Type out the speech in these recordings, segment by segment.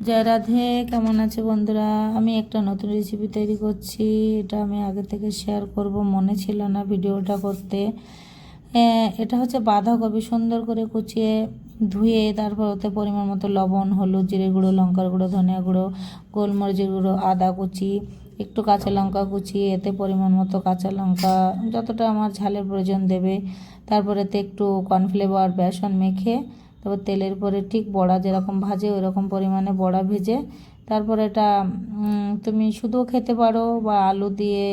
জয় রাধে। কেমন আছে বন্ধুরা? আমি একটা নতুন রেসিপি তৈরি করছি। এটা আমি আগে থেকে শেয়ার করব, মনে ছিল না ভিডিওটা করতে। এটা হচ্ছে বাঁধাকপি সুন্দর করে কুচিয়ে ধুয়ে তারপর ওতে পরিমাণ মতো লবণ, হলুদ, জিরে গুঁড়ো, লঙ্কার গুঁড়ো, ধনিয়া গুঁড়ো, গোলমরিচের গুঁড়ো, আদা কুচি, একটু কাঁচা লঙ্কা কুচি, এতে পরিমাণ মতো কাঁচা লঙ্কা যতটা আমার ঝালের প্রয়োজন দেবে। তারপর এতে একটু কর্নফ্লেভার, বেসন মেখে তারপর তেলের পরে ঠিক বড়া যেরকম ভাজে ওই রকম পরিমাণে বড়া ভেজে তারপর এটা তুমি শুধুও খেতে পারো বা আলু দিয়ে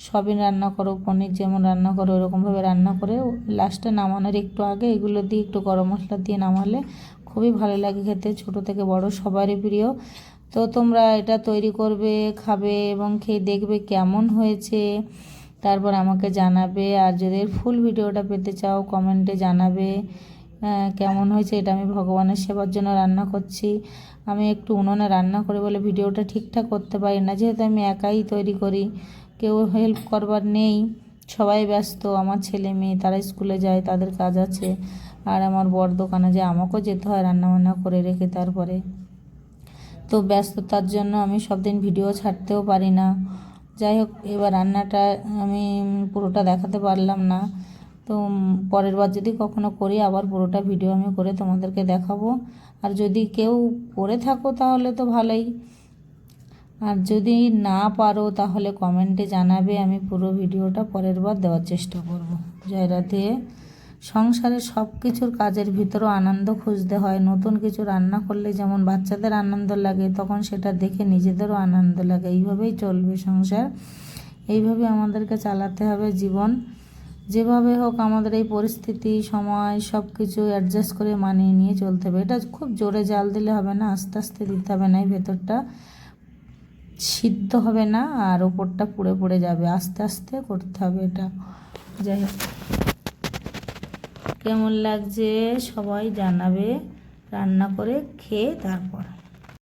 সবই রান্না করো, পনির যেমন রান্না করো ওরকমভাবে রান্না করে লাস্টে নামানোর একটু আগে এগুলো দিয়ে একটু গরম মশলা দিয়ে নামালে খুবই ভালো লাগে খেতে। ছোটো থেকে বড় সবারই প্রিয়। তো তোমরা এটা তৈরি করবে, খাবে এবং খেয়ে দেখবে কেমন হয়েছে, তারপর আমাকে জানাবে। আর যদি এর ফুল ভিডিওটা পেতে চাও কমেন্টে জানাবে কেমন হয়েছে। এটা আমি ভগবানের সেবার জন্য রান্না করছি। আমি একটু উনুনে রান্না করে বলে ভিডিওটা ঠিকঠাক করতে পারি না, যেহেতু আমি একাই তৈরি করি, কেউ হেল্প করবার নেই, সবাই ব্যস্ত। আমার ছেলে মেয়ে তারা স্কুলে যায়, তাদের কাজ আছে, আর আমার বর দোকানে যায়, আমাকেও যেতে হয় রান্নাবান্না করে রেখে। তারপরে তো ব্যস্ততার জন্য আমি সব দিন ভিডিও ছাড়তেও পারি না। যাই হোক, এবার রান্নাটা আমি পুরোটা দেখাতে পারলাম না। তো পরের বার যদি কখনো করি আবার পুরোটা ভিডিও আমি করে তোমাদেরকে দেখাবো। আর যদি কেউ করে থাকো তাহলে তো ভালোই, আর যদি না পারো তাহলে কমেন্টে জানাবে, আমি পুরো ভিডিওটা পরের বার দেওয়ার চেষ্টা করব। জয় রাধে। সংসারে সব কিছুর কাজের ভিতরেও আনন্দ খুঁজতে হয়। নতুন কিছু রান্না করলে যেমন বাচ্চাদের আনন্দ লাগে, তখন সেটা দেখে নিজেদেরও আনন্দ লাগে। এইভাবেই চলবে সংসার, এইভাবে আমাদেরকে চালাতে হবে জীবন। যেভাবে হোক আমাদের এই পরিস্থিতি, সময় সব কিছু অ্যাডজাস্ট করে মানিয়ে নিয়ে চলতে হবে। এটা খুব জোরে জাল দিলে হবে না, আস্তে আস্তে দিতে হবে, না এই ভেতরটা সিদ্ধ হবে না আর ওপরটা পুড়ে পুড়ে যাবে। আস্তে আস্তে করতে হবে এটা। যাই হোক, কেমন লাগছে সবাই জানাবে রান্না করে খেয়ে তারপর।